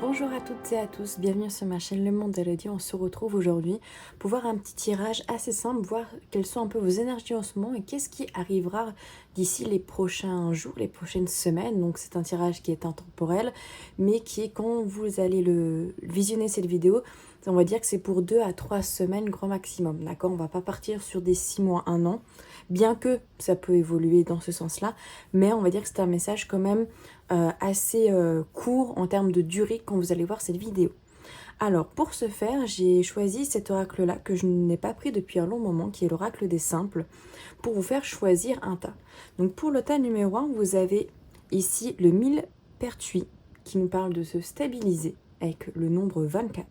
Bonjour à toutes et à tous, bienvenue sur ma chaîne Le Monde d'Elodie. On se retrouve aujourd'hui pour voir un petit tirage assez simple, voir quelles sont un peu vos énergies en ce moment et qu'est-ce qui arrivera d'ici les prochains jours, les prochaines semaines. Donc c'est un tirage qui est intemporel, mais qui est quand vous allez visionner cette vidéo, on va dire que c'est pour 2 à 3 semaines grand maximum, d'accord? On va pas partir sur des 6 mois, 1 an, bien que ça peut évoluer dans ce sens-là, mais on va dire que c'est un message quand même assez court en termes de durée quand vous allez voir cette vidéo. Alors pour ce faire, j'ai choisi cet oracle-là que je n'ai pas pris depuis un long moment, qui est l'oracle des simples, pour vous faire choisir un tas. Donc pour le tas numéro 1, vous avez ici le millepertuis qui nous parle de se stabiliser avec le nombre 24.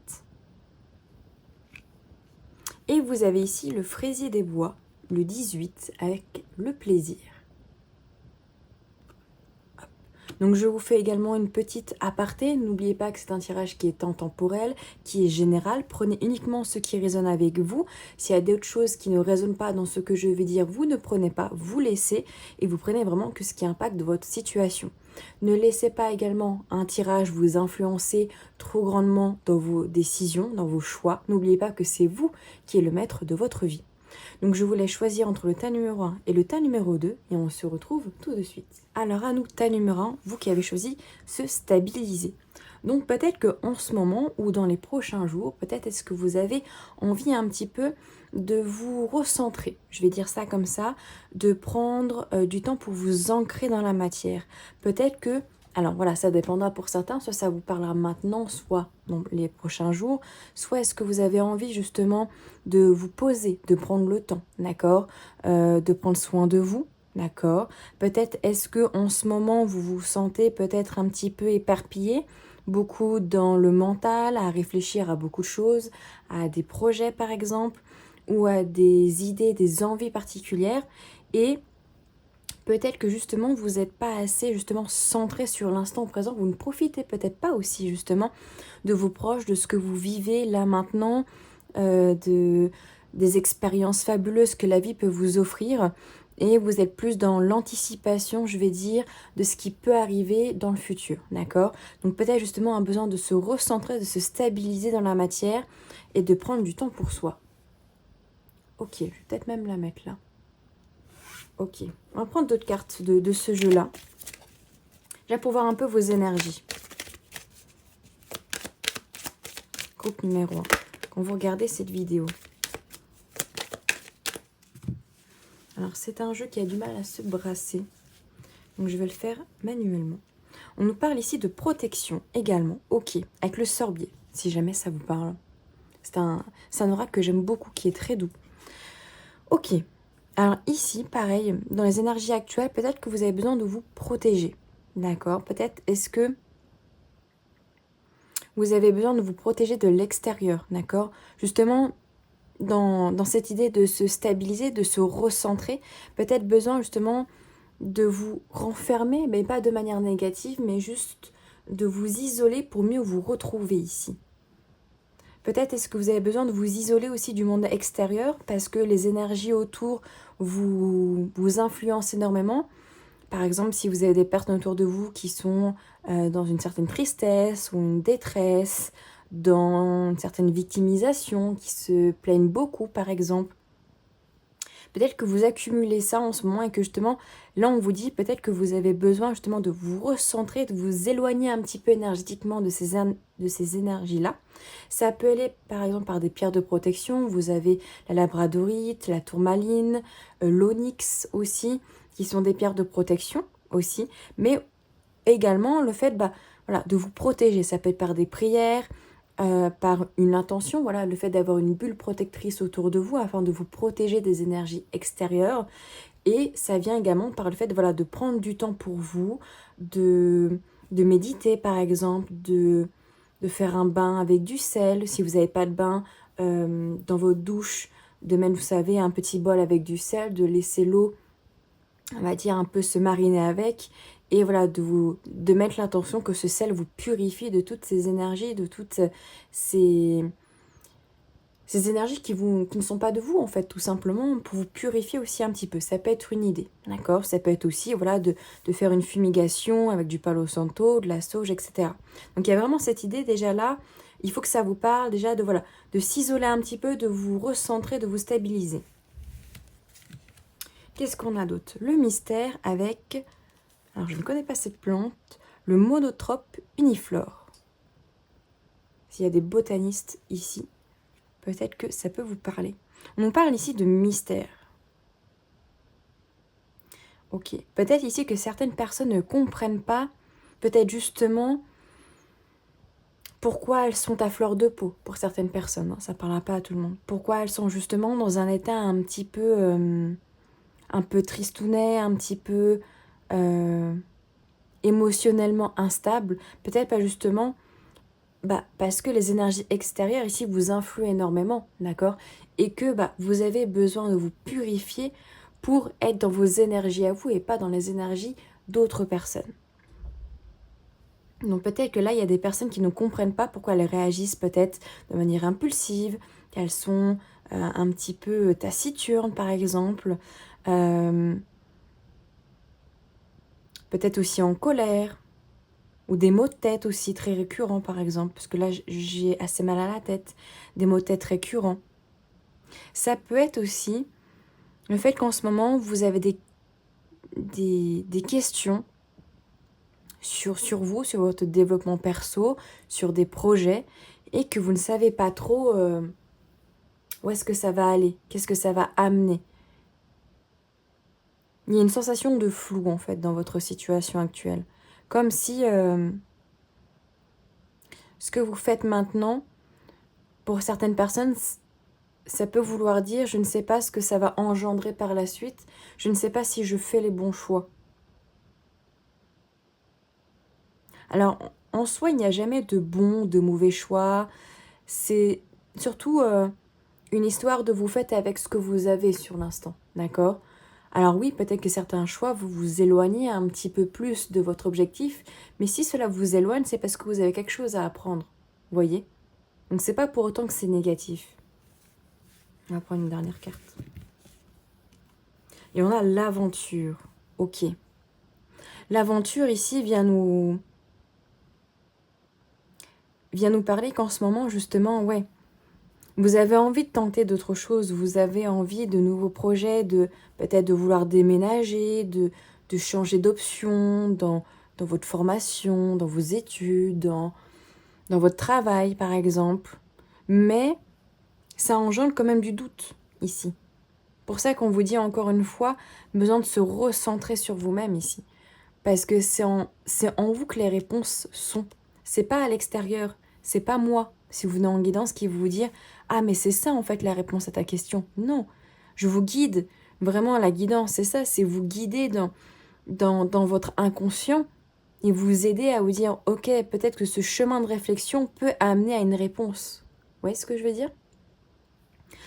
Et vous avez ici le fraisier des bois, le 18, avec le plaisir. Donc je vous fais également une petite aparté, n'oubliez pas que c'est un tirage qui est intemporel, qui est général, prenez uniquement ce qui résonne avec vous. S'il y a d'autres choses qui ne résonnent pas dans ce que je vais dire, vous ne prenez pas, vous laissez et vous prenez vraiment que ce qui impacte votre situation. Ne laissez pas également un tirage vous influencer trop grandement dans vos décisions, dans vos choix. N'oubliez pas que c'est vous qui êtes le maître de votre vie. Donc je vous laisse choisir entre le tas numéro 1 et le tas numéro 2 et on se retrouve tout de suite. Alors à nous, tas numéro 1, vous qui avez choisi se stabiliser. Donc peut-être qu'en ce moment ou dans les prochains jours, peut-être est-ce que vous avez envie un petit peu de vous recentrer, je vais dire ça comme ça, de prendre du temps pour vous ancrer dans la matière. Peut-être que alors voilà, ça dépendra pour certains, soit ça vous parlera maintenant, soit dans les prochains jours, soit est-ce que vous avez envie justement de vous poser, de prendre le temps, d'accord, de prendre soin de vous, d'accord. Peut-être est-ce que en ce moment vous vous sentez peut-être un petit peu éparpillé, beaucoup dans le mental, à réfléchir à beaucoup de choses, à des projets par exemple, ou à des idées, des envies particulières, et peut-être que justement vous n'êtes pas assez justement centré sur l'instant présent, vous ne profitez peut-être pas aussi justement de vos proches, de ce que vous vivez là maintenant, des expériences fabuleuses que la vie peut vous offrir, et vous êtes plus dans l'anticipation, je vais dire, de ce qui peut arriver dans le futur, d'accord? Donc peut-être justement un besoin de se recentrer, de se stabiliser dans la matière et de prendre du temps pour soi. Ok, je vais peut-être même la mettre là. Ok, on va prendre d'autres cartes de ce jeu-là. Déjà pour voir un peu vos énergies. Groupe numéro 1. Quand vous regardez cette vidéo. Alors c'est un jeu qui a du mal à se brasser. Donc je vais le faire manuellement. On nous parle ici de protection également. Ok, avec le sorbier, si jamais ça vous parle. C'est un oracle que j'aime beaucoup, qui est très doux. Ok, alors ici, pareil, dans les énergies actuelles, peut-être que vous avez besoin de vous protéger. D'accord? Peut-être est-ce que vous avez besoin de vous protéger de l'extérieur. D'accord? Justement, dans cette idée de se stabiliser, de se recentrer, peut-être besoin justement de vous renfermer, mais pas de manière négative, mais juste de vous isoler pour mieux vous retrouver ici. Peut-être est-ce que vous avez besoin de vous isoler aussi du monde extérieur parce que les énergies autour vous influencent énormément. Par exemple, si vous avez des personnes autour de vous qui sont dans une certaine tristesse ou une détresse, dans une certaine victimisation, qui se plaignent beaucoup par exemple. Peut-être que vous accumulez ça en ce moment et que justement, là on vous dit peut-être que vous avez besoin justement de vous recentrer, de vous éloigner un petit peu énergétiquement de ces énergies-là. Ça peut aller par exemple par des pierres de protection, vous avez la labradorite, la tourmaline, l'onyx aussi, qui sont des pierres de protection aussi, mais également le fait voilà, de vous protéger, ça peut être par des prières, par une intention, voilà, le fait d'avoir une bulle protectrice autour de vous afin de vous protéger des énergies extérieures. Et ça vient également par le fait voilà, de prendre du temps pour vous, de méditer par exemple, de faire un bain avec du sel, si vous n'avez pas de bain dans votre douche, de mettre, vous savez, un petit bol avec du sel, de laisser l'eau, on va dire, un peu se mariner avec, et voilà, de mettre l'intention que ce sel vous purifie de toutes ces énergies, de toutes ces ces énergies qui ne sont pas de vous, en fait, tout simplement, pour vous purifier aussi un petit peu. Ça peut être une idée, d'accord? Ça peut être aussi, voilà, de faire une fumigation avec du palo santo, de la sauge, etc. Donc, il y a vraiment cette idée, déjà là, il faut que ça vous parle, déjà, de, voilà, de s'isoler un petit peu, de vous recentrer, de vous stabiliser. Qu'est-ce qu'on a d'autre? Le mystère avec, alors je ne connais pas cette plante, le monotrope uniflore. S'il y a des botanistes ici, peut-être que ça peut vous parler. On nous parle ici de mystère. Ok, peut-être ici que certaines personnes ne comprennent pas, peut-être justement, pourquoi elles sont à fleur de peau, pour certaines personnes, hein, ça ne parlera pas à tout le monde. Pourquoi elles sont justement dans un état un peu tristounet, un petit peu émotionnellement instable. Peut-être pas justement parce que les énergies extérieures ici vous influent énormément, d'accord? Et que vous avez besoin de vous purifier pour être dans vos énergies à vous et pas dans les énergies d'autres personnes. Donc peut-être que là, il y a des personnes qui ne comprennent pas pourquoi elles réagissent peut-être de manière impulsive, qu'elles sont un petit peu taciturnes par exemple, peut-être aussi en colère, ou des maux de tête aussi très récurrents par exemple, parce que là j'ai assez mal à la tête, des maux de tête récurrents. Ça peut être aussi le fait qu'en ce moment vous avez des questions sur vous, sur votre développement perso, sur des projets, et que vous ne savez pas trop où est-ce que ça va aller, qu'est-ce que ça va amener. Il y a une sensation de flou en fait dans votre situation actuelle. Comme si ce que vous faites maintenant, pour certaines personnes, ça peut vouloir dire je ne sais pas ce que ça va engendrer par la suite, je ne sais pas si je fais les bons choix. Alors, en soi, il n'y a jamais de bons, de mauvais choix. C'est surtout une histoire de vous faites avec ce que vous avez sur l'instant, d'accord? Alors oui, peut-être que certains choix, vous vous éloignez un petit peu plus de votre objectif, mais si cela vous éloigne, c'est parce que vous avez quelque chose à apprendre, vous voyez? Donc c'est pas pour autant que c'est négatif. On va prendre une dernière carte. Et on a l'aventure. Ok. L'aventure ici vient nous parler qu'en ce moment, justement, ouais, vous avez envie de tenter d'autres choses, vous avez envie de nouveaux projets, peut-être de vouloir déménager, de changer d'option dans votre formation, dans vos études, dans votre travail, par exemple. Mais ça engendre quand même du doute ici. Pour ça qu'on vous dit encore une fois, besoin de se recentrer sur vous-même ici. Parce que c'est en vous que les réponses sont. C'est pas à l'extérieur, c'est pas moi, si vous venez en guidance, qui vous dire « Ah, mais c'est ça en fait la réponse à ta question. » Non, je vous guide. Vraiment, la guidance, c'est ça, c'est vous guider dans votre inconscient et vous aider à vous dire « Ok, peut-être que ce chemin de réflexion peut amener à une réponse. » Vous voyez ce que je veux dire?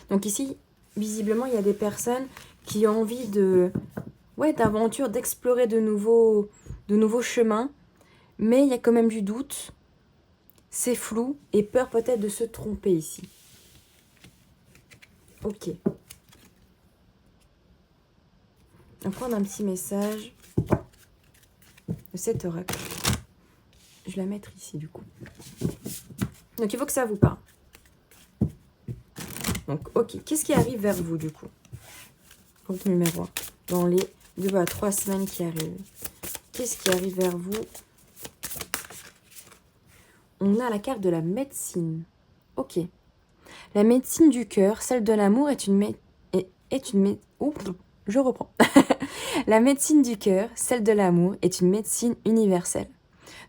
Donc ici, visiblement, il y a des personnes qui ont envie d'aventure, d'explorer de nouveaux chemins, mais il y a quand même du doute, c'est flou, et peur peut-être de se tromper ici. Ok. On va prendre un petit message de cet oracle. Je vais la mettre ici du coup. Donc il faut que ça vous parle. Donc ok, qu'est-ce qui arrive vers vous du coup? Compte numéro 1. Dans les 2 à 3 semaines qui arrivent. Qu'est-ce qui arrive vers vous? On a la carte de la médecine. Ok. La médecine du cœur, celle de l'amour, je reprends. La médecine du cœur, celle de l'amour, est une médecine universelle.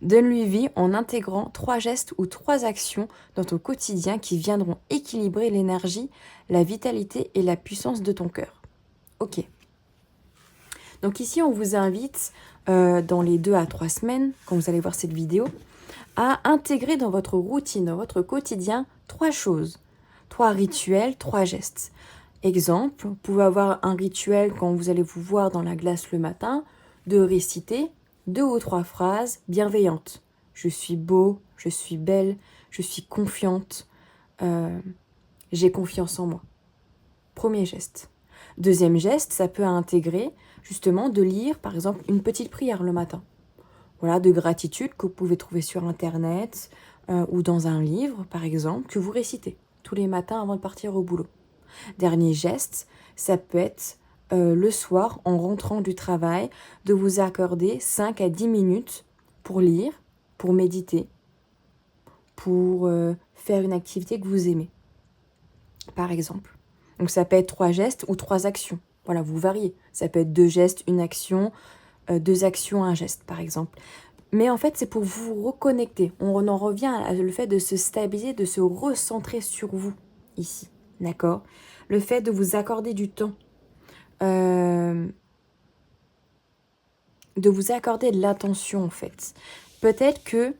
Donne-lui vie en intégrant 3 gestes ou 3 actions dans ton quotidien qui viendront équilibrer l'énergie, la vitalité et la puissance de ton cœur. Ok. Donc ici, on vous invite, dans les 2 à 3 semaines, quand vous allez voir cette vidéo, à intégrer dans votre routine, dans votre quotidien, 3 choses. 3 rituels, 3 gestes. Exemple, vous pouvez avoir un rituel quand vous allez vous voir dans la glace le matin, de réciter 2 ou 3 phrases bienveillantes. Je suis beau, je suis belle, je suis confiante, j'ai confiance en moi. Premier geste. Deuxième geste, ça peut intégrer justement de lire par exemple une petite prière le matin. Voilà, de gratitude que vous pouvez trouver sur internet ou dans un livre par exemple, que vous récitez tous les matins avant de partir au boulot. Dernier geste, ça peut être le soir en rentrant du travail, de vous accorder 5 à 10 minutes pour lire, pour méditer, pour faire une activité que vous aimez, par exemple. Donc ça peut être 3 gestes ou 3 actions. Voilà, vous variez. Ça peut être 2 gestes, une action, 2 actions, un geste, par exemple. Mais en fait, c'est pour vous reconnecter. On en revient à le fait de se stabiliser, de se recentrer sur vous, ici. D'accord? Le fait de vous accorder du temps. De vous accorder de l'attention, en fait. Peut-être que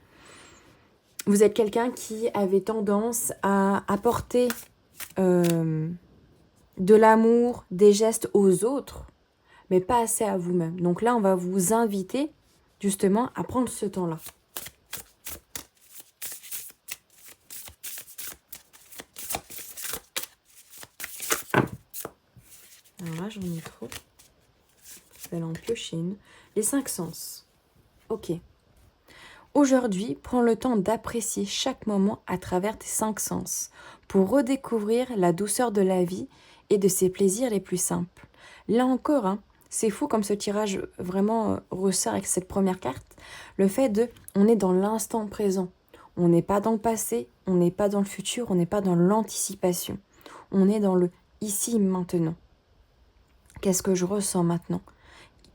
vous êtes quelqu'un qui avait tendance à apporter de l'amour, des gestes aux autres, mais pas assez à vous-même. Donc là, on va vous inviter justement à prendre ce temps-là. Alors là, j'en ai trop. Je vais aller en piocher une. Les 5 sens. Ok. Aujourd'hui, prends le temps d'apprécier chaque moment à travers tes 5 sens pour redécouvrir la douceur de la vie et de ses plaisirs les plus simples. Là encore, hein, c'est fou comme ce tirage vraiment ressort avec cette première carte. Le fait de, on est dans l'instant présent. On n'est pas dans le passé, on n'est pas dans le futur, on n'est pas dans l'anticipation. On est dans le ici, maintenant. Qu'est-ce que je ressens maintenant?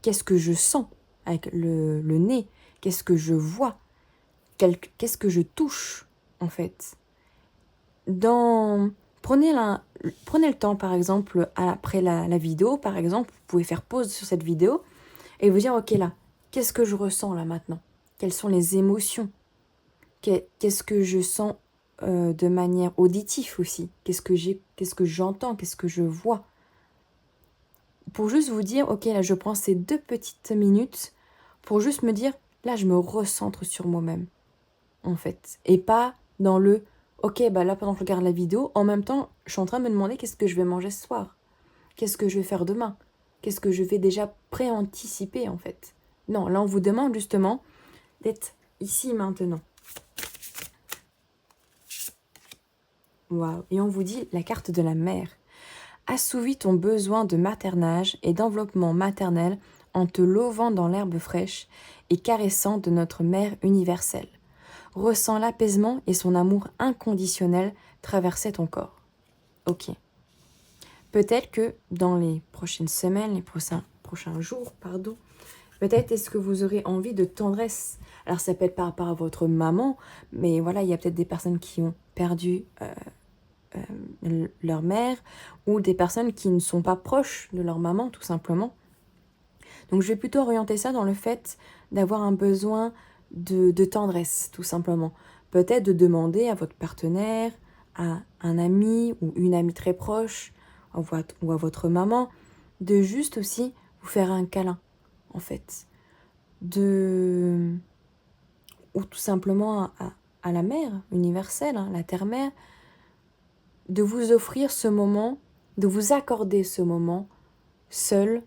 Qu'est-ce que je sens avec le nez? Qu'est-ce que je vois? Qu'est-ce que je touche, en fait? Prenez le temps, par exemple, après la vidéo, par exemple, vous pouvez faire pause sur cette vidéo et vous dire, ok, là, qu'est-ce que je ressens, là, maintenant? Quelles sont les émotions? Qu'est-ce que je sens de manière auditive aussi? Qu'est-ce que j'entends? Qu'est-ce que je vois? Pour juste vous dire, ok, là, je prends ces 2 petites minutes pour juste me dire, là, je me recentre sur moi-même, en fait. Et pas dans le, ok, bah là, pendant que je regarde la vidéo, en même temps, je suis en train de me demander qu'est-ce que je vais manger ce soir? Qu'est-ce que je vais faire demain? Qu'est-ce que je vais déjà pré-anticiper, en fait? Non, là, on vous demande justement d'être ici, maintenant. Waouh. Et on vous dit la carte de la mère. Assouvis ton besoin de maternage et d'enveloppement maternel en te lovant dans l'herbe fraîche et caressant de notre mère universelle. Ressens l'apaisement et son amour inconditionnel traverser ton corps. Ok. Peut-être que dans les prochaines semaines, les prochains jours, peut-être est-ce que vous aurez envie de tendresse. Alors ça peut être par rapport à votre maman, mais voilà, il y a peut-être des personnes qui ont perdu leur mère ou des personnes qui ne sont pas proches de leur maman, tout simplement. Donc je vais plutôt orienter ça dans le fait d'avoir un besoin de tendresse, tout simplement. Peut-être de demander à votre partenaire, à un ami ou une amie très proche, ou à votre maman, de juste aussi vous faire un câlin, en fait. Ou tout simplement à la mère universelle, hein, la terre-mère, de vous offrir ce moment, de vous accorder ce moment seul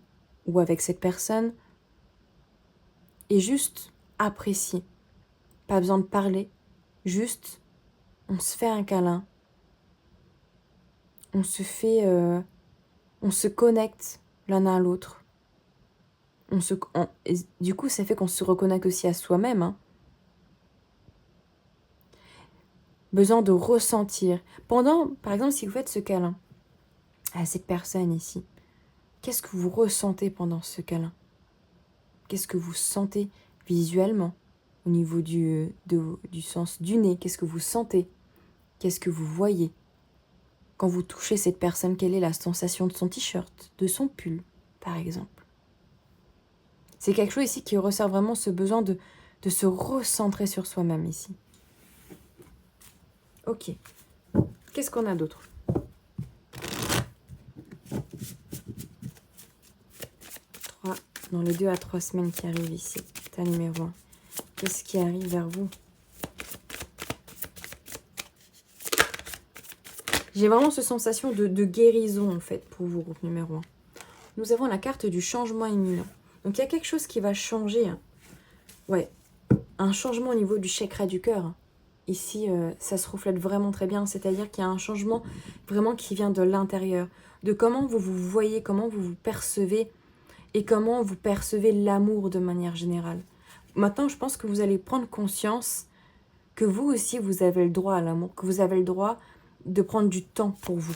ou avec cette personne et juste apprécier. Pas besoin de parler, juste on se fait un câlin, on se connecte l'un à l'autre. Et du coup, ça fait qu'on se reconnecte aussi à soi-même. Hein. Besoin de ressentir. Par exemple, si vous faites ce câlin à cette personne ici, qu'est-ce que vous ressentez pendant ce câlin? Qu'est-ce que vous sentez visuellement au niveau du sens du nez? Qu'est-ce que vous sentez? Qu'est-ce que vous voyez? Quand vous touchez cette personne, quelle est la sensation de son t-shirt, de son pull, par exemple? C'est quelque chose ici qui ressort vraiment ce besoin de se recentrer sur soi-même ici. Ok. Qu'est-ce qu'on a d'autre? Dans les 2 à 3 semaines qui arrivent ici. Ta numéro 1. Qu'est-ce qui arrive vers vous? J'ai vraiment cette sensation de guérison, en fait, pour vous, groupe numéro 1. Nous avons la carte du changement imminent. Donc, il y a quelque chose qui va changer. Hein. Ouais, un changement au niveau du chakra du cœur. Ici, ça se reflète vraiment très bien. C'est-à-dire qu'il y a un changement vraiment qui vient de l'intérieur. De comment vous vous voyez, comment vous vous percevez et comment vous percevez l'amour de manière générale. Maintenant, je pense que vous allez prendre conscience que vous aussi, vous avez le droit à l'amour, que vous avez le droit de prendre du temps pour vous.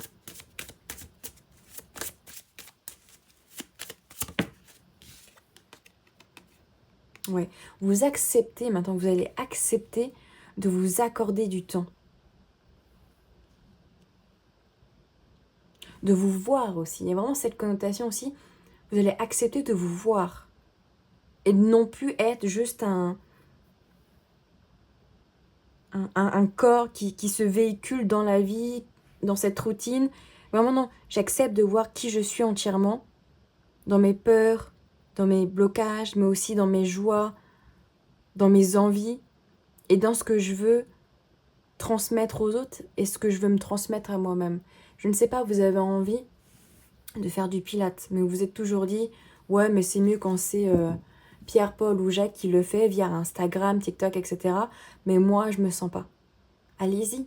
Ouais, vous acceptez, maintenant vous allez accepter de vous accorder du temps. De vous voir aussi. Il y a vraiment cette connotation aussi. Vous allez accepter de vous voir. Et de non plus être juste un corps qui se véhicule dans la vie, dans cette routine. Vraiment non, j'accepte de voir qui je suis entièrement. Dans mes peurs, dans mes blocages, mais aussi dans mes joies, dans mes envies. Et dans ce que je veux transmettre aux autres et ce que je veux me transmettre à moi-même. Je ne sais pas, vous avez envie de faire du pilates, mais vous vous êtes toujours dit, ouais, mais c'est mieux quand c'est Pierre, Paul ou Jacques qui le fait via Instagram, TikTok, etc. Mais moi, je me sens pas. Allez-y.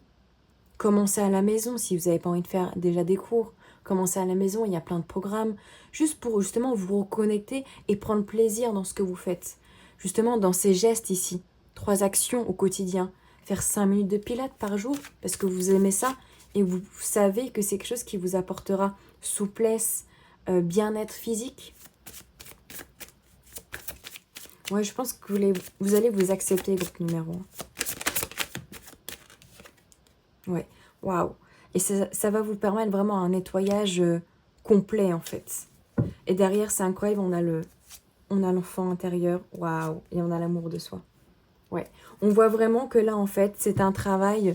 Commencez à la maison si vous n'avez pas envie de faire déjà des cours. Commencez à la maison, il y a plein de programmes, juste pour justement vous reconnecter et prendre plaisir dans ce que vous faites. Justement, dans ces gestes ici, 3 actions au quotidien. Faire 5 minutes de pilates par jour, parce que vous aimez ça, et vous savez que c'est quelque chose qui vous apportera souplesse, bien-être physique. Ouais, je pense que vous allez vous accepter, groupe numéro 1. Ouais, waouh. Et ça va vous permettre vraiment un nettoyage complet, en fait. Et derrière, c'est incroyable, on a l'enfant intérieur, waouh, et on a l'amour de soi. Ouais, on voit vraiment que là, en fait, c'est un travail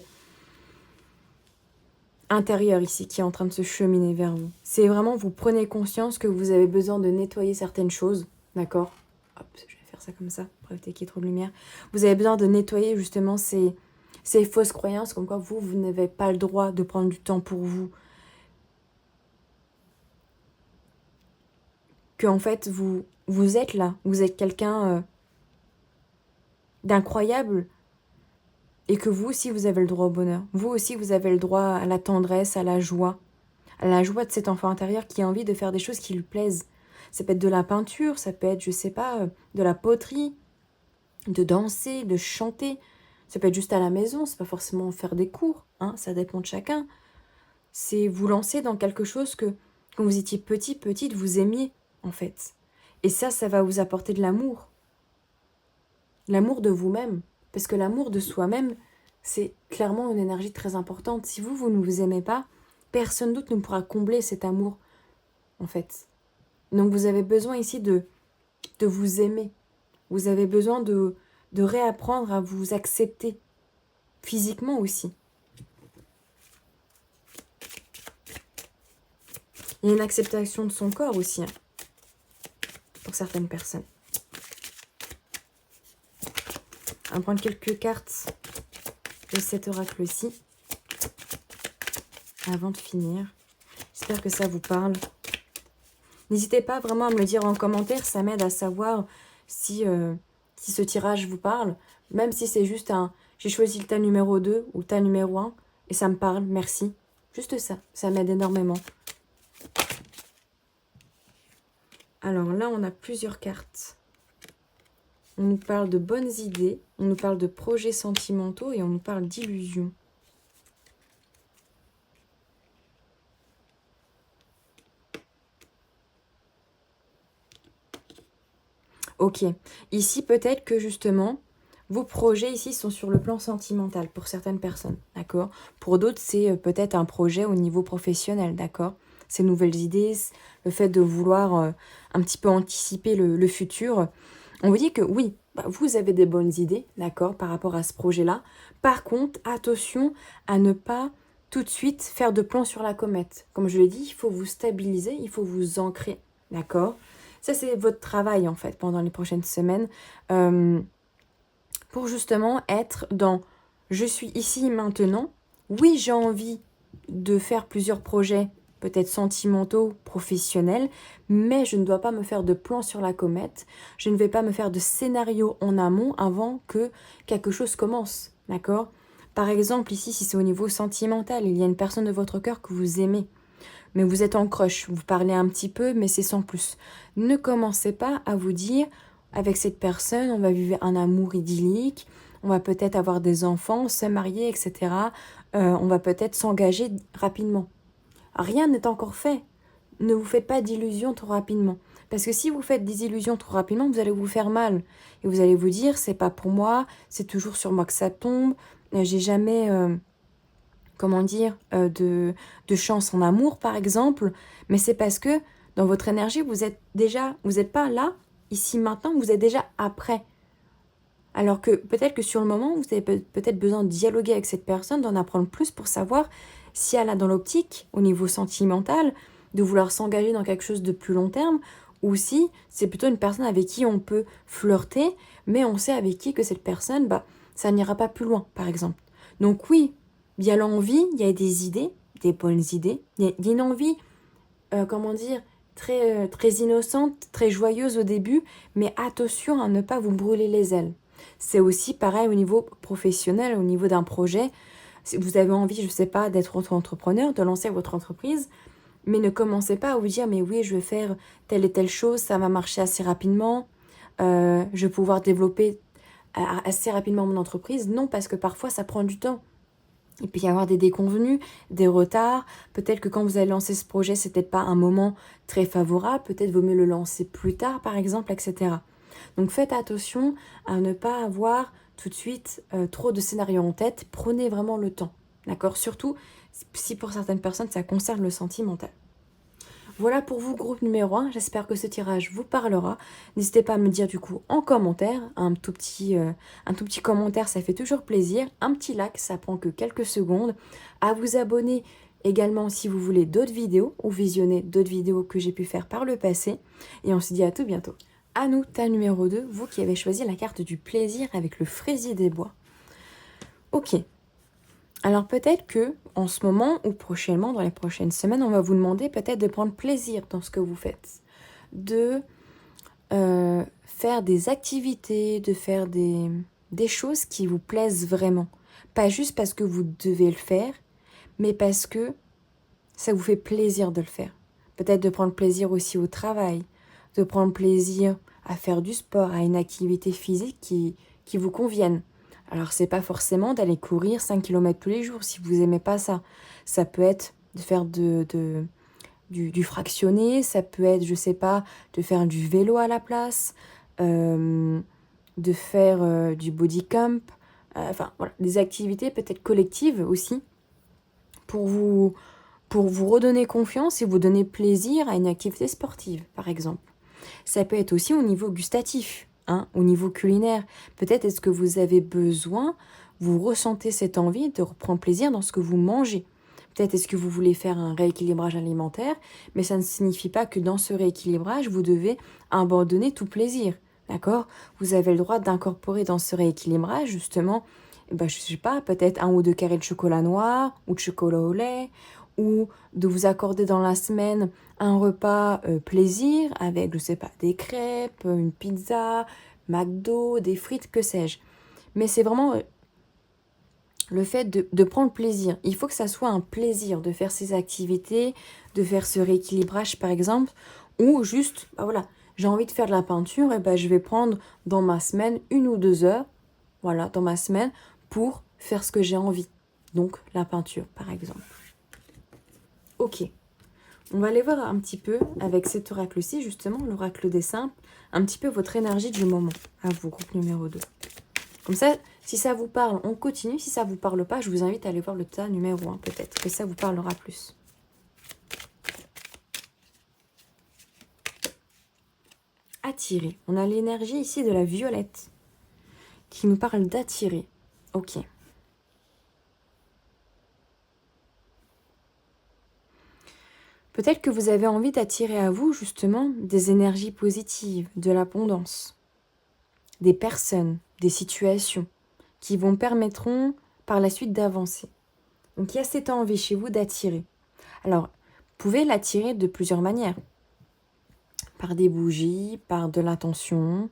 intérieur ici qui est en train de se cheminer vers vous. C'est vraiment, vous prenez conscience que vous avez besoin de nettoyer certaines choses, d'accord? Hop, je vais faire ça comme ça, pour éviter qu'il y ait trop de lumière. Vous avez besoin de nettoyer justement ces fausses croyances, comme quoi vous n'avez pas le droit de prendre du temps pour vous. Que en fait, vous êtes là, vous êtes quelqu'un d'incroyable, et que vous aussi, vous avez le droit au bonheur. Vous aussi, vous avez le droit à la tendresse, à la joie de cet enfant intérieur qui a envie de faire des choses qui lui plaisent. Ça peut être de la peinture, ça peut être, je sais pas, de la poterie, de danser, de chanter. Ça peut être juste à la maison, c'est pas forcément faire des cours, hein, ça dépend de chacun. C'est vous lancer dans quelque chose que, quand vous étiez petite, vous aimiez, en fait. Et ça va vous apporter de l'amour. L'amour de vous-même. Parce que l'amour de soi-même, c'est clairement une énergie très importante. Si vous ne vous aimez pas, personne d'autre ne pourra combler cet amour, en fait. Donc vous avez besoin ici de vous aimer. Vous avez besoin de réapprendre à vous accepter, physiquement aussi. Il y a une acceptation de son corps aussi, hein, pour certaines personnes. On va prendre quelques cartes de cet oracle-ci avant de finir. J'espère que ça vous parle. N'hésitez pas vraiment à me le dire en commentaire, ça m'aide à savoir si ce tirage vous parle. Même si c'est juste j'ai choisi le tas numéro 2 ou le tas numéro 1 et ça me parle, merci. Juste ça m'aide énormément. Alors là, on a plusieurs cartes. On nous parle de bonnes idées, on nous parle de projets sentimentaux et on nous parle d'illusions. Ok, ici peut-être que justement, vos projets ici sont sur le plan sentimental pour certaines personnes, d'accord? Pour d'autres, c'est peut-être un projet au niveau professionnel, d'accord? Ces nouvelles idées, le fait de vouloir un petit peu anticiper le futur. On vous dit que oui, vous avez des bonnes idées, d'accord, par rapport à ce projet-là. Par contre, attention à ne pas tout de suite faire de plan sur la comète. Comme je l'ai dit, il faut vous stabiliser, il faut vous ancrer, d'accord? Ça, c'est votre travail, en fait, pendant les prochaines semaines, pour justement être dans « je suis ici maintenant ». Oui, j'ai envie de faire plusieurs projets, peut-être sentimentaux, professionnels, mais je ne dois pas me faire de plan sur la comète, je ne vais pas me faire de scénario en amont avant que quelque chose commence, d'accord? Par exemple, ici, si c'est au niveau sentimental, il y a une personne de votre cœur que vous aimez, mais vous êtes en crush, vous parlez un petit peu, mais c'est sans plus. Ne commencez pas à vous dire, avec cette personne, on va vivre un amour idyllique, on va peut-être avoir des enfants, se marier, etc. On va peut-être s'engager rapidement. Rien n'est encore fait. Ne vous faites pas d'illusions trop rapidement. Parce que si vous faites des illusions trop rapidement, vous allez vous faire mal. Et vous allez vous dire, c'est pas pour moi, c'est toujours sur moi que ça tombe, j'ai jamais, comment dire, de chance en amour, par exemple. Mais c'est parce que dans votre énergie, vous n'êtes pas là, ici, maintenant, vous êtes déjà après. Alors que peut-être que sur le moment, vous avez peut-être besoin de dialoguer avec cette personne, d'en apprendre plus pour savoir si elle a dans l'optique, au niveau sentimental, de vouloir s'engager dans quelque chose de plus long terme, ou si c'est plutôt une personne avec qui on peut flirter, mais on sait avec qui que cette personne, ça n'ira pas plus loin, par exemple. Donc oui, il y a l'envie, il y a des idées, des bonnes idées, il y a une envie, comment dire, très innocente, très joyeuse au début, mais attention à ne pas vous brûler les ailes. C'est aussi pareil au niveau professionnel, au niveau d'un projet. Si vous avez envie, je ne sais pas, d'être auto-entrepreneur, de lancer votre entreprise, mais ne commencez pas à vous dire, mais oui, je vais faire telle et telle chose, ça va marcher assez rapidement, je vais pouvoir développer assez rapidement mon entreprise. Non, parce que parfois, ça prend du temps. Il peut y avoir des déconvenus, des retards. Peut-être que quand vous allez lancer ce projet, c'est peut-être pas un moment très favorable. Peut-être vaut mieux le lancer plus tard, par exemple, etc. Donc faites attention à ne pas avoir tout de suite trop de scénarios en tête. Prenez vraiment le temps, d'accord? Surtout si pour certaines personnes, ça concerne le sentimental. Voilà pour vous, groupe numéro 1. J'espère que ce tirage vous parlera. N'hésitez pas à me dire du coup en commentaire. Un tout petit commentaire, ça fait toujours plaisir. Un petit like, ça prend que quelques secondes. À vous abonner également si vous voulez d'autres vidéos ou visionner d'autres vidéos que j'ai pu faire par le passé. Et on se dit à tout bientôt. À nous, tas numéro 2, vous qui avez choisi la carte du plaisir avec le fraisier des bois. Ok. Alors peut-être que en ce moment ou prochainement, dans les prochaines semaines, on va vous demander peut-être de prendre plaisir dans ce que vous faites, de faire des activités, de faire des choses qui vous plaisent vraiment. Pas juste parce que vous devez le faire, mais parce que ça vous fait plaisir de le faire. Peut-être de prendre plaisir aussi au travail, de prendre plaisir à faire du sport, à une activité physique qui vous convienne. Alors, c'est pas forcément d'aller courir 5 km tous les jours si vous aimez pas ça. Ça peut être de faire du fractionné, ça peut être, je sais pas, de faire du vélo à la place, de faire du body camp, enfin, voilà, des activités peut-être collectives aussi pour vous redonner confiance et vous donner plaisir à une activité sportive, par exemple. Ça peut être aussi au niveau gustatif, au niveau culinaire. Peut-être est-ce que vous avez besoin, vous ressentez cette envie de reprendre plaisir dans ce que vous mangez. Peut-être est-ce que vous voulez faire un rééquilibrage alimentaire, mais ça ne signifie pas que dans ce rééquilibrage, vous devez abandonner tout plaisir. D'accord? Vous avez le droit d'incorporer dans ce rééquilibrage, justement, je sais pas, peut-être 1 ou 2 carrés de chocolat noir ou de chocolat au lait, ou de vous accorder dans la semaine un repas plaisir avec, je sais pas, des crêpes, une pizza, McDo, des frites, que sais-je. Mais c'est vraiment le fait de prendre plaisir. Il faut que ça soit un plaisir de faire ces activités, de faire ce rééquilibrage par exemple, ou juste, voilà, j'ai envie de faire de la peinture, et je vais prendre dans ma semaine 1 ou 2 heures, voilà, dans ma semaine, pour faire ce que j'ai envie. Donc la peinture par exemple. Ok, on va aller voir un petit peu avec cet oracle-ci, justement, l'oracle des simples, un petit peu votre énergie du moment, à vous, groupe numéro 2. Comme ça, si ça vous parle, on continue. Si ça ne vous parle pas, je vous invite à aller voir le tas numéro 1, peut-être, que ça vous parlera plus. Attirer. On a l'énergie ici de la violette, qui nous parle d'attirer. Ok. Peut-être que vous avez envie d'attirer à vous, justement, des énergies positives, de l'abondance, des personnes, des situations qui vous permettront par la suite d'avancer. Donc il y a cette envie chez vous d'attirer. Alors, vous pouvez l'attirer de plusieurs manières. Par des bougies, par de l'intention.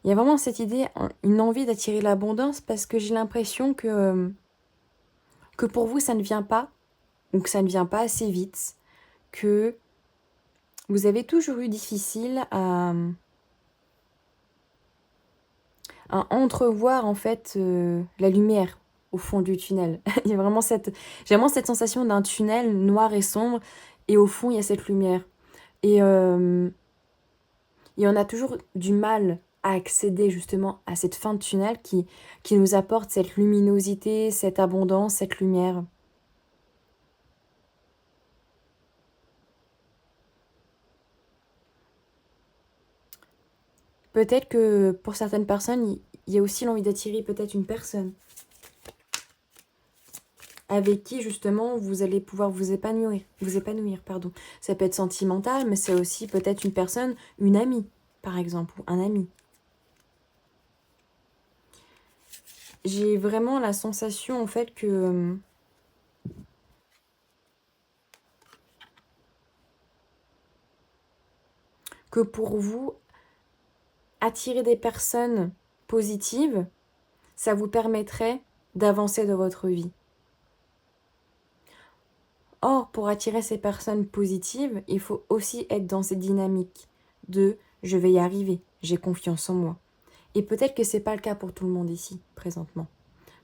Il y a vraiment cette idée, une envie d'attirer l'abondance parce que j'ai l'impression que pour vous, ça ne vient pas, ou que ça ne vient pas assez vite, que vous avez toujours eu difficile à entrevoir en fait la lumière au fond du tunnel. Il y a vraiment j'ai vraiment cette sensation d'un tunnel noir et sombre et au fond il y a cette lumière. Et on a toujours du mal à accéder justement à cette fin de tunnel qui nous apporte cette luminosité, cette abondance, cette lumière. Peut-être que pour certaines personnes, il y a aussi l'envie d'attirer peut-être une personne avec qui justement vous allez pouvoir vous épanouir, pardon. Ça peut être sentimental, mais c'est aussi peut-être une personne, une amie, par exemple, ou un ami. J'ai vraiment la sensation en fait que pour vous, attirer des personnes positives, ça vous permettrait d'avancer dans votre vie. Or, pour attirer ces personnes positives, il faut aussi être dans cette dynamique de je vais y arriver, j'ai confiance en moi. Et peut-être que ce n'est pas le cas pour tout le monde ici, présentement.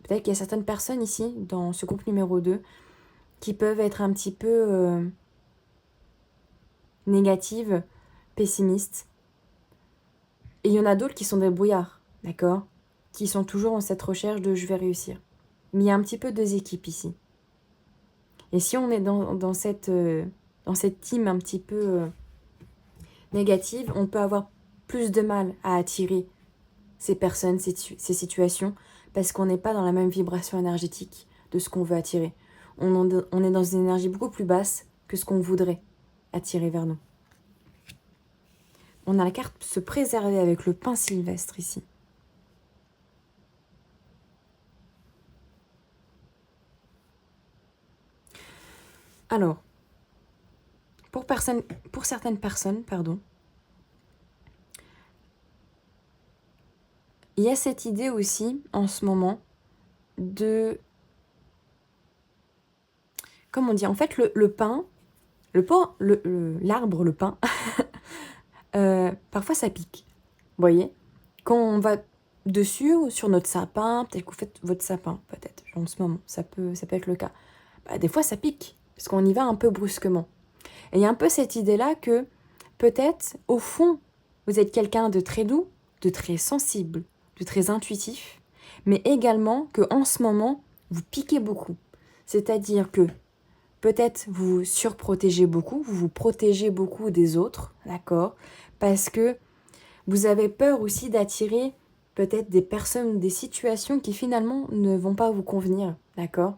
Peut-être qu'il y a certaines personnes ici, dans ce groupe numéro 2, qui peuvent être un petit peu négatives, pessimistes. Et il y en a d'autres qui sont des brouillards, d'accord? Qui sont toujours en cette recherche de je vais réussir. Mais il y a un petit peu deux équipes ici. Et si on est dans cette team un petit peu négative, on peut avoir plus de mal à attirer ces personnes, ces situations, parce qu'on n'est pas dans la même vibration énergétique de ce qu'on veut attirer. On est dans une énergie beaucoup plus basse que ce qu'on voudrait attirer vers nous. On a la carte se préserver avec le pin sylvestre ici. Alors, pour certaines personnes, il y a cette idée aussi, en ce moment, de... Comment dire? En fait, le pin, l'arbre, le pin, parfois ça pique. Vous voyez? Quand on va dessus, ou sur notre sapin, peut-être que vous faites votre sapin, peut-être, en ce moment, ça peut être le cas. Bah, des fois, ça pique, parce qu'on y va un peu brusquement. Et il y a un peu cette idée-là que, peut-être, au fond, vous êtes quelqu'un de très doux, de très sensible, de très intuitif, mais également que en ce moment, vous piquez beaucoup. C'est-à-dire que peut-être vous vous surprotégez beaucoup, vous vous protégez beaucoup des autres, d'accord? Parce que vous avez peur aussi d'attirer peut-être des personnes, des situations qui finalement ne vont pas vous convenir, d'accord?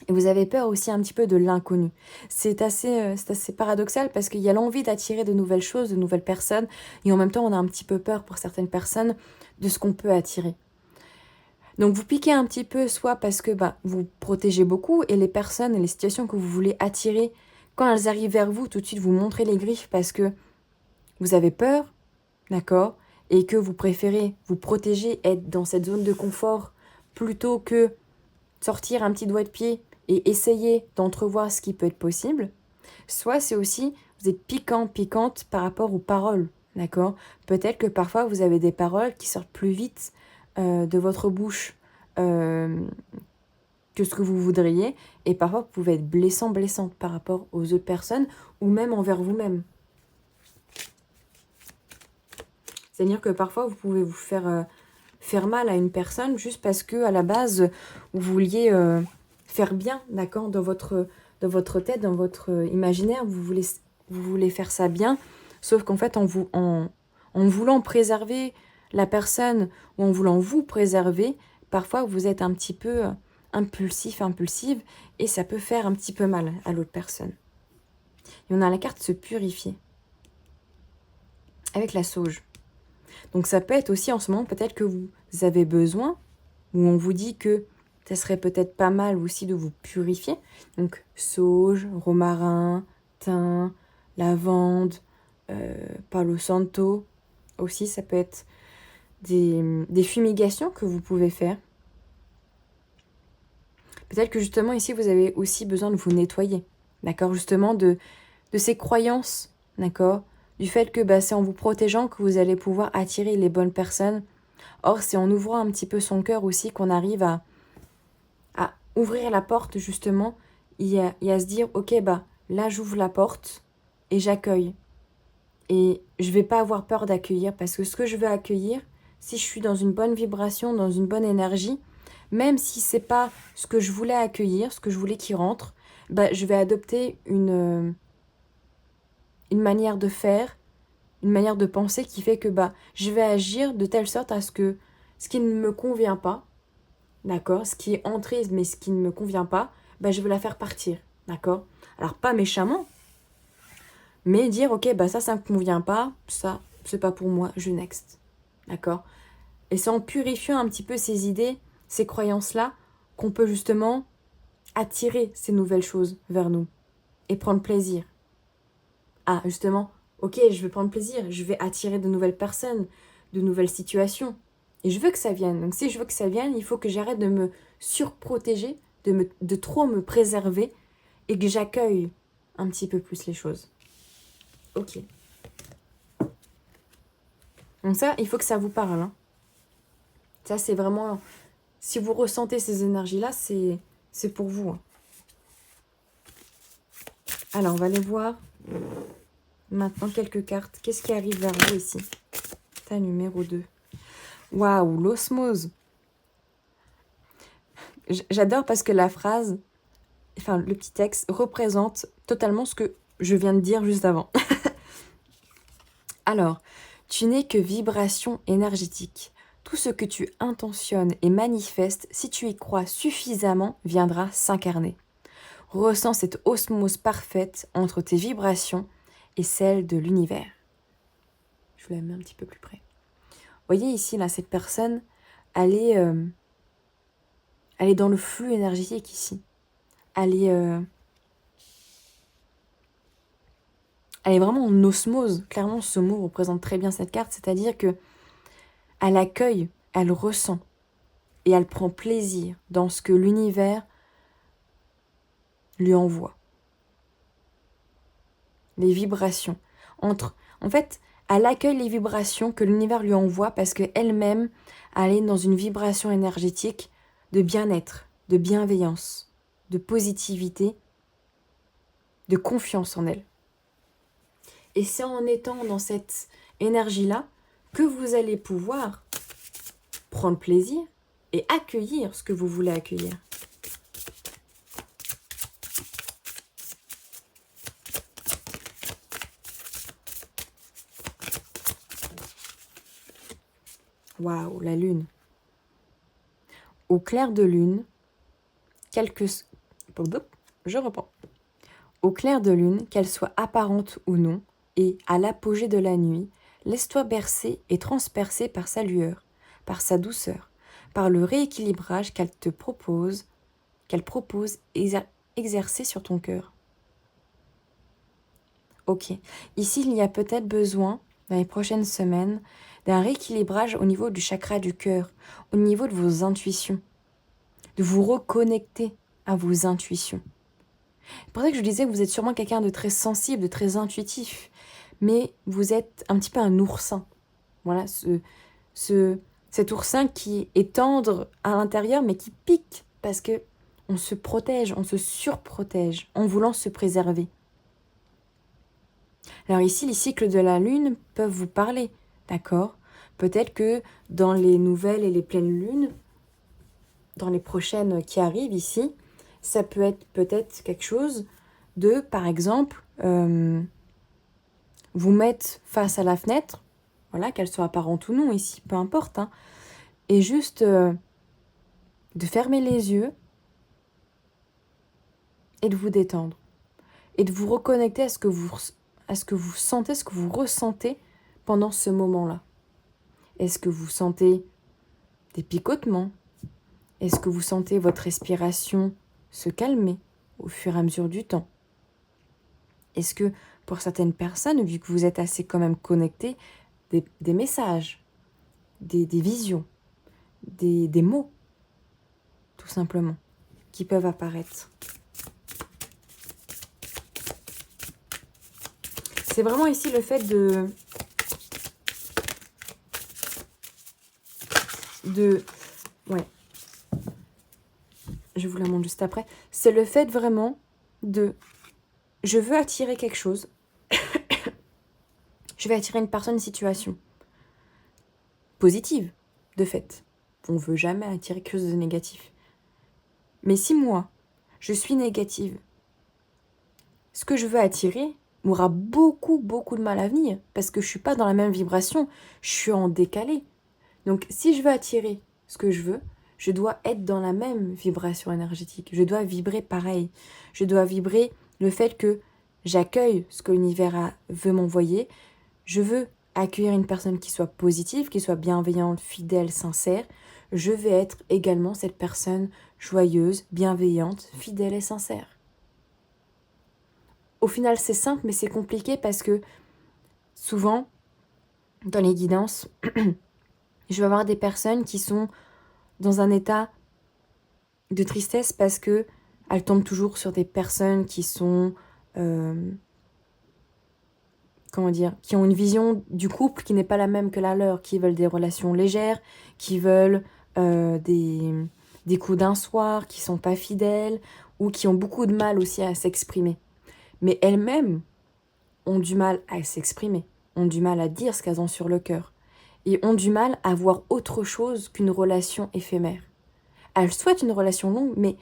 Et vous avez peur aussi un petit peu de l'inconnu. C'est assez paradoxal parce qu'il y a l'envie d'attirer de nouvelles choses, de nouvelles personnes, et en même temps on a un petit peu peur pour certaines personnes de ce qu'on peut attirer. Donc vous piquez un petit peu, soit parce que vous protégez beaucoup, et les personnes et les situations que vous voulez attirer, quand elles arrivent vers vous, tout de suite vous montrez les griffes parce que vous avez peur, d'accord? Et que vous préférez vous protéger, être dans cette zone de confort, plutôt que sortir un petit doigt de pied et essayer d'entrevoir ce qui peut être possible. Soit c'est aussi, vous êtes piquante par rapport aux paroles, d'accord? Peut-être que parfois vous avez des paroles qui sortent plus vite de votre bouche que ce que vous voudriez, et parfois vous pouvez être blessante par rapport aux autres personnes, ou même envers vous-même. C'est-à-dire que parfois vous pouvez vous faire mal à une personne juste parce que à la base vous vouliez faire bien, d'accord, dans votre tête, dans votre imaginaire, vous voulez faire ça bien, sauf qu'en fait en voulant préserver la personne, ou en voulant vous préserver, parfois vous êtes un petit peu impulsive, et ça peut faire un petit peu mal à l'autre personne. Et on a la carte se purifier avec la sauge. Donc ça peut être aussi en ce moment peut-être que vous avez besoin où on vous dit que ça serait peut-être pas mal aussi de vous purifier. Donc sauge, romarin, thym, lavande, palo santo aussi, ça peut être des fumigations que vous pouvez faire. Peut-être que justement ici vous avez aussi besoin de vous nettoyer, d'accord, justement de ces croyances, d'accord, du fait que c'est en vous protégeant que vous allez pouvoir attirer les bonnes personnes. Or, c'est en ouvrant un petit peu son cœur aussi qu'on arrive à ouvrir la porte, justement, et à se dire, ok, là, j'ouvre la porte et j'accueille. Et je vais pas avoir peur d'accueillir, parce que ce que je veux accueillir, si je suis dans une bonne vibration, dans une bonne énergie, même si c'est pas ce que je voulais accueillir, ce que je voulais qui rentre, je vais adopter une manière de faire, une manière de penser qui fait que je vais agir de telle sorte à ce que ce qui ne me convient pas, d'accord, ce qui est entré mais ce qui ne me convient pas, je vais la faire partir, d'accord. Alors pas méchamment, mais dire ok ça me convient pas, ça c'est pas pour moi, je next, d'accord. Et c'est en purifiant un petit peu ces idées, ces croyances-là, qu'on peut justement attirer ces nouvelles choses vers nous et prendre plaisir. Ah, justement, ok, je vais prendre plaisir, je vais attirer de nouvelles personnes, de nouvelles situations. Et je veux que ça vienne. Donc si je veux que ça vienne, il faut que j'arrête de me surprotéger, de trop me préserver et que j'accueille un petit peu plus les choses. Ok. Donc ça, il faut que ça vous parle. Hein. Ça, c'est vraiment... Si vous ressentez ces énergies-là, c'est pour vous. Hein. Alors, on va aller voir maintenant quelques cartes. Qu'est-ce qui arrive vers vous ici? Ta numéro 2. Waouh, l'osmose. J'adore parce que la phrase, enfin le petit texte, représente totalement ce que je viens de dire juste avant. Alors, tu n'es que vibration énergétique. Tout ce que tu intentionnes et manifestes, si tu y crois suffisamment, viendra s'incarner. Ressens cette osmose parfaite entre tes vibrations et celles de l'univers. Je vous la mets un petit peu plus près. Voyez ici, là, cette personne, elle est dans le flux énergétique ici. Elle est vraiment en osmose. Clairement, ce mot représente très bien cette carte, c'est-à-dire que elle accueille, elle ressent et elle prend plaisir dans ce que l'univers lui envoie. Les vibrations. En fait, elle accueille les vibrations que l'univers lui envoie parce qu'elle-même, elle est dans une vibration énergétique de bien-être, de bienveillance, de positivité, de confiance en elle. Et c'est en étant dans cette énergie-là que vous allez pouvoir prendre plaisir et accueillir ce que vous voulez accueillir. Waouh, la lune. Au clair de lune, je reprends. Au clair de lune, qu'elle soit apparente ou non, et à l'apogée de la nuit, laisse-toi bercer et transpercer par sa lueur, par sa douceur, par le rééquilibrage qu'elle propose exercer sur ton cœur. Ok, ici il y a peut-être besoin, dans les prochaines semaines, d'un rééquilibrage au niveau du chakra du cœur, au niveau de vos intuitions, de vous reconnecter à vos intuitions. C'est pour ça que je disais que vous êtes sûrement quelqu'un de très sensible, de très intuitif, mais vous êtes un petit peu un oursin. Voilà, cet oursin qui est tendre à l'intérieur, mais qui pique, parce que on se protège, on se surprotège, en voulant se préserver. Alors ici, les cycles de la lune peuvent vous parler, d'accord? Peut-être que dans les nouvelles et les pleines lunes, dans les prochaines qui arrivent ici, ça peut être peut-être quelque chose de, par exemple, vous mettre face à la fenêtre, voilà, qu'elle soit apparente ou non ici, peu importe, hein, et juste de fermer les yeux et de vous détendre, et de vous reconnecter à ce que vous sentez, ce que vous ressentez pendant ce moment-là. Est-ce que vous sentez des picotements? Est-ce que vous sentez votre respiration se calmer au fur et à mesure du temps? Est-ce que pour certaines personnes, vu que vous êtes assez quand même connectés, des messages, des visions, des mots, tout simplement, qui peuvent apparaître? C'est vraiment ici le fait ouais, je vous la montre juste après. C'est le fait vraiment je veux attirer quelque chose. Je vais attirer une personne, une situation positive, de fait. On ne veut jamais attirer quelque chose de négatif. Mais si moi, je suis négative, ce que je veux attirer m'aura beaucoup, beaucoup de mal à venir parce que je ne suis pas dans la même vibration, je suis en décalé. Donc si je veux attirer ce que je veux, je dois être dans la même vibration énergétique. Je dois vibrer pareil. Je dois vibrer le fait que j'accueille ce que l'univers veut m'envoyer. Je veux accueillir une personne qui soit positive, qui soit bienveillante, fidèle, sincère. Je vais être également cette personne joyeuse, bienveillante, fidèle et sincère. Au final, c'est simple, mais c'est compliqué parce que souvent, dans les guidances, je vais avoir des personnes qui sont dans un état de tristesse parce que elles tombent toujours sur des personnes qui sont, comment dire, qui ont une vision du couple qui n'est pas la même que la leur, qui veulent des relations légères, qui veulent des coups d'un soir, qui sont pas fidèles ou qui ont beaucoup de mal aussi à s'exprimer. Mais elles-mêmes ont du mal à s'exprimer, ont du mal à dire ce qu'elles ont sur le cœur et ont du mal à voir autre chose qu'une relation éphémère. Elles souhaitent une relation longue, mais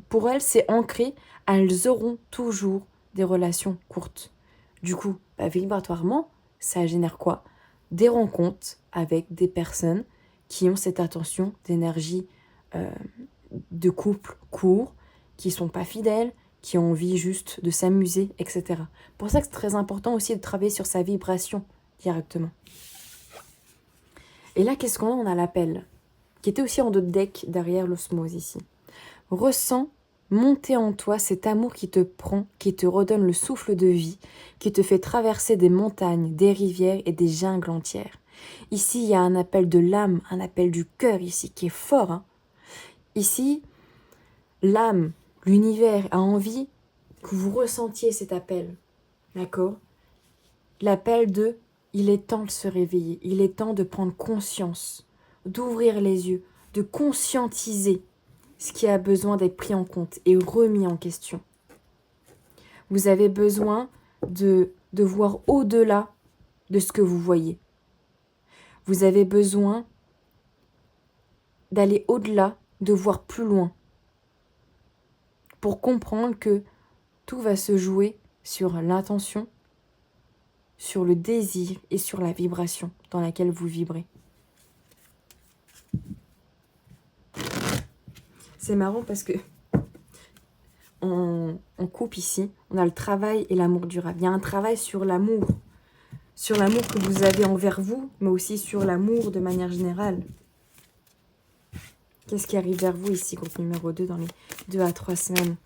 pour elles, c'est ancré, elles auront toujours des relations courtes. Du coup, vibratoirement, ça génère quoi? Des rencontres avec des personnes qui ont cette attention d'énergie de couple court, qui sont pas fidèles, qui ont envie juste de s'amuser, etc. Pour ça que c'est très important aussi de travailler sur sa vibration directement. Et là, qu'est-ce qu'on a? On a l'appel, qui était aussi en deux decks derrière l'osmose ici. Ressens monter en toi cet amour qui te prend, qui te redonne le souffle de vie, qui te fait traverser des montagnes, des rivières et des jungles entières. Ici, il y a un appel de l'âme, un appel du cœur ici, qui est fort. Hein. Ici, l'âme, l'univers a envie que vous ressentiez cet appel. D'accord? L'appel de « il est temps de se réveiller, il est temps de prendre conscience, d'ouvrir les yeux, de conscientiser ce qui a besoin d'être pris en compte et remis en question. Vous avez besoin de voir au-delà de ce que vous voyez. Vous avez besoin d'aller au-delà, de voir plus loin, pour comprendre que tout va se jouer sur l'intention, sur le désir et sur la vibration dans laquelle vous vibrez. C'est marrant parce que on coupe ici, on a le travail et l'amour durable. Il y a un travail sur l'amour que vous avez envers vous, mais aussi sur l'amour de manière générale. Qu'est-ce qui arrive vers vous ici, groupe numéro 2, dans les 2 à 3 semaines?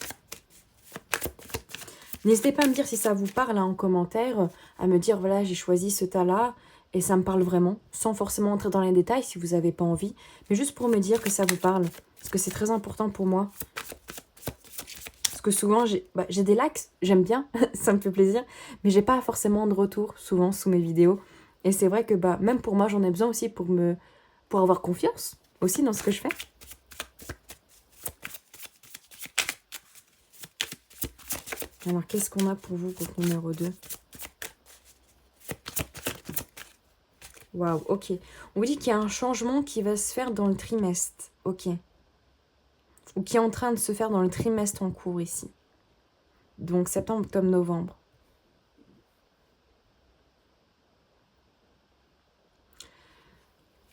N'hésitez pas à me dire si ça vous parle en commentaire, à me dire, voilà, j'ai choisi ce tas-là, et ça me parle vraiment, sans forcément entrer dans les détails si vous n'avez pas envie, mais juste pour me dire que ça vous parle, parce que c'est très important pour moi. Parce que souvent, j'ai des likes, j'aime bien, ça me fait plaisir, mais j'ai pas forcément de retour, souvent, sous mes vidéos. Et c'est vrai que même pour moi, j'en ai besoin aussi pour avoir confiance, aussi, dans ce que je fais. Alors, qu'est-ce qu'on a pour vous, groupe numéro 2? Waouh, ok. On vous dit qu'il y a un changement qui va se faire dans le trimestre. Ok. Ou qui est en train de se faire dans le trimestre en cours ici. Donc, septembre, octobre, novembre.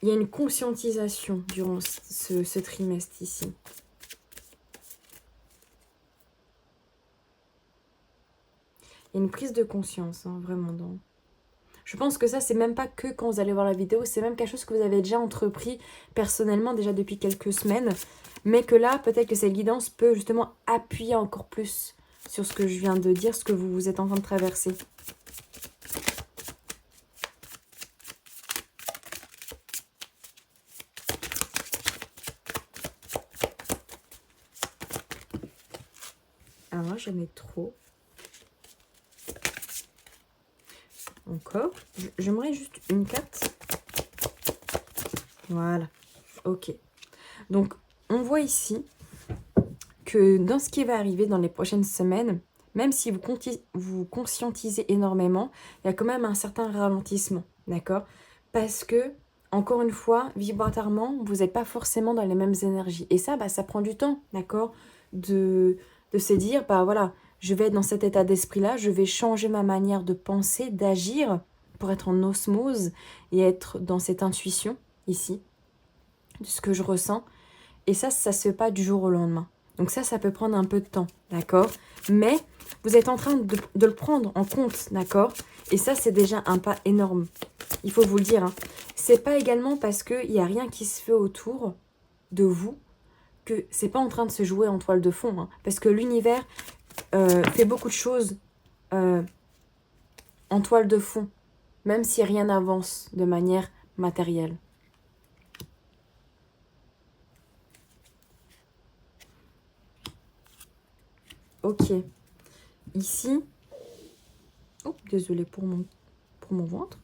Il y a une conscientisation durant ce trimestre ici. Il y a une prise de conscience, hein, vraiment. Je pense que ça, c'est même pas que quand vous allez voir la vidéo, c'est même quelque chose que vous avez déjà entrepris personnellement déjà depuis quelques semaines, mais que là, peut-être que cette guidance peut justement appuyer encore plus sur ce que je viens de dire, ce que vous êtes en train de traverser. Alors là, j'en ai trop. Encore. J'aimerais juste une carte. Voilà. Ok. Donc, on voit ici que dans ce qui va arriver dans les prochaines semaines, même si vous conscientisez énormément, il y a quand même un certain ralentissement, d'accord? Parce que, encore une fois, vibratoirement, vous n'êtes pas forcément dans les mêmes énergies. Et ça, ça prend du temps, d'accord? De se dire, voilà, je vais être dans cet état d'esprit-là, je vais changer ma manière de penser, d'agir pour être en osmose et être dans cette intuition, ici, de ce que je ressens. Et ça se fait pas du jour au lendemain. Donc ça peut prendre un peu de temps, d'accord? Mais vous êtes en train de le prendre en compte, d'accord? Et ça, c'est déjà un pas énorme. Il faut vous le dire. Hein. C'est pas également parce qu'il n'y a rien qui se fait autour de vous que c'est pas en train de se jouer en toile de fond. Hein. Parce que l'univers fait beaucoup de choses en toile de fond, même si rien n'avance de manière matérielle. Ok. Ici, oh, désolée pour mon ventre.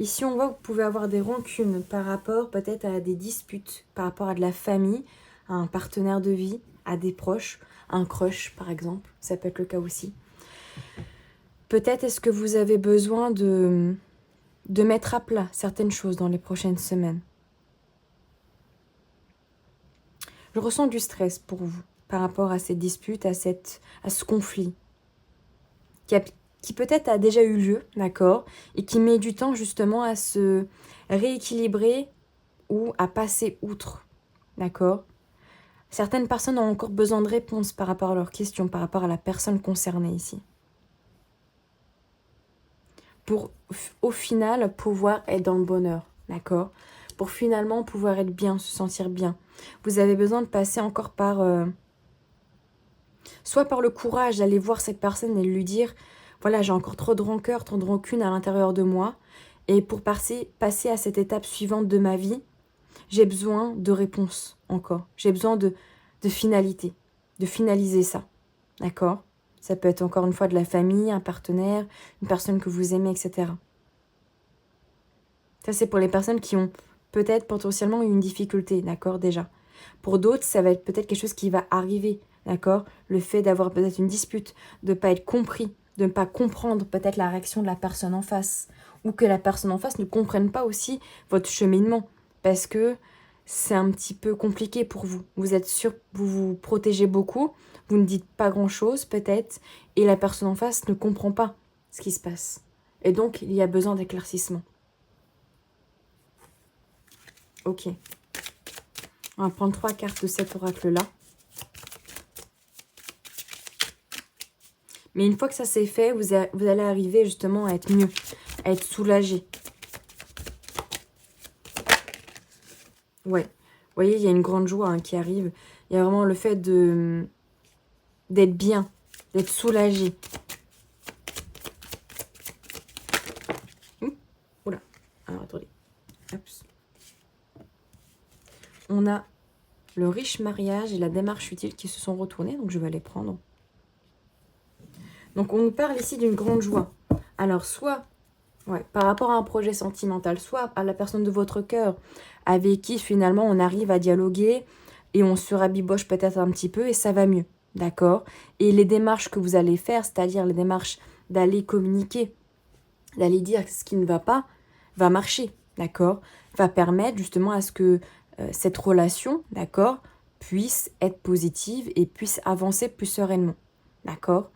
Ici, on voit que vous pouvez avoir des rancunes par rapport peut-être à des disputes, par rapport à de la famille, à un partenaire de vie, à des proches, un crush par exemple, ça peut être le cas aussi. Peut-être est-ce que vous avez besoin de mettre à plat certaines choses dans les prochaines semaines. Je ressens du stress pour vous par rapport à cette dispute, à ce conflit qui peut-être a déjà eu lieu, d'accord, et qui met du temps justement à se rééquilibrer ou à passer outre, d'accord. Certaines personnes ont encore besoin de réponses par rapport à leurs questions, par rapport à la personne concernée ici. Pour au final pouvoir être dans le bonheur, d'accord, pour finalement pouvoir être bien, se sentir bien. Vous avez besoin de passer encore par... soit par le courage d'aller voir cette personne et lui dire, voilà, j'ai encore trop de rancœur, trop de rancune à l'intérieur de moi. Et pour passer à cette étape suivante de ma vie, j'ai besoin de réponses encore. J'ai besoin de finalité, de finaliser ça. D'accord? Ça peut être encore une fois de la famille, un partenaire, une personne que vous aimez, etc. Ça, c'est pour les personnes qui ont peut-être potentiellement eu une difficulté, d'accord, déjà. Pour d'autres, ça va être peut-être quelque chose qui va arriver, d'accord? Le fait d'avoir peut-être une dispute, de ne pas être compris, de ne pas comprendre peut-être la réaction de la personne en face, ou que la personne en face ne comprenne pas aussi votre cheminement, parce que c'est un petit peu compliqué pour vous. Vous êtes sûr, vous vous protégez beaucoup, vous ne dites pas grand-chose peut-être, et la personne en face ne comprend pas ce qui se passe. Et donc, il y a besoin d'éclaircissement. Ok. On va prendre 3 cartes de cet oracle-là. Mais une fois que ça c'est fait, vous allez arriver justement à être mieux, à être soulagé. Ouais. Vous voyez, il y a une grande joie qui arrive. Il y a vraiment le fait d'être bien, d'être soulagé. Oula. Alors, attendez. Oups. On a le riche mariage et la démarche utile qui se sont retournés, donc je vais les prendre. Donc on nous parle ici d'une grande joie. Alors soit par rapport à un projet sentimental, soit à la personne de votre cœur avec qui finalement on arrive à dialoguer et on se rabiboche peut-être un petit peu et ça va mieux, d'accord? Et les démarches que vous allez faire, c'est-à-dire les démarches d'aller communiquer, d'aller dire ce qui ne va pas, va marcher, d'accord? Va permettre justement à ce que cette relation, d'accord, puisse être positive et puisse avancer plus sereinement, d'accord?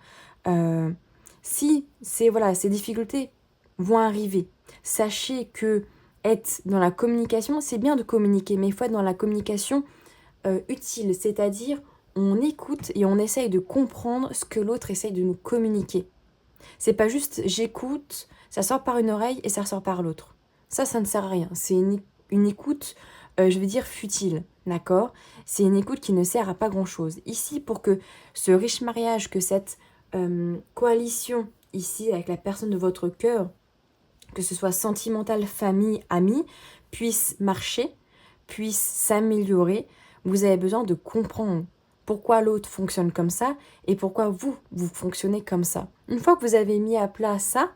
Si ces difficultés vont arriver, sachez que être dans la communication, c'est bien de communiquer, mais il faut être dans la communication utile, c'est-à-dire on écoute et on essaye de comprendre ce que l'autre essaye de nous communiquer, C'est pas juste j'écoute, ça sort par une oreille et ça ressort par l'autre. Ça ne sert à rien. C'est une écoute, je veux dire, futile, d'accord? C'est une écoute qui ne sert à pas grand-chose. Ici, pour que ce riche mariage, que cette coalition ici avec la personne de votre cœur, que ce soit sentimental, famille, amis, puisse marcher, puisse s'améliorer, vous avez besoin de comprendre pourquoi l'autre fonctionne comme ça et pourquoi vous fonctionnez comme ça. Une fois que vous avez mis à plat ça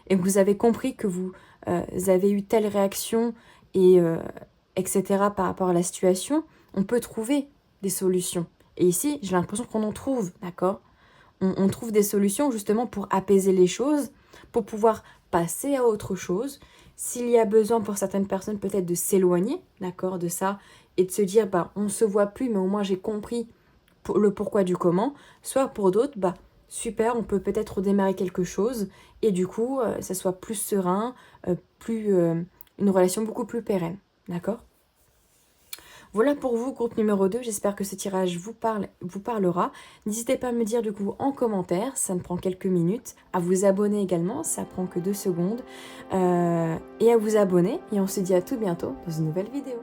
et que vous avez compris que vous avez eu telle réaction et etc. par rapport à la situation, on peut trouver des solutions. Et ici, j'ai l'impression qu'on en trouve, d'accord? On trouve des solutions justement pour apaiser les choses, pour pouvoir passer à autre chose. S'il y a besoin pour certaines personnes peut-être de s'éloigner, d'accord, de ça, et de se dire, bah, on ne se voit plus, mais au moins j'ai compris le pourquoi du comment. Soit pour d'autres, bah, super, on peut peut-être redémarrer quelque chose, et du coup, ça soit plus serein, une relation beaucoup plus pérenne, d'accord? Voilà pour vous, groupe numéro 2. J'espère que ce tirage vous parlera. N'hésitez pas à me dire du coup en commentaire, ça me prend quelques minutes. À vous abonner également, ça prend que 2 secondes. Et à vous abonner. Et on se dit à tout bientôt dans une nouvelle vidéo.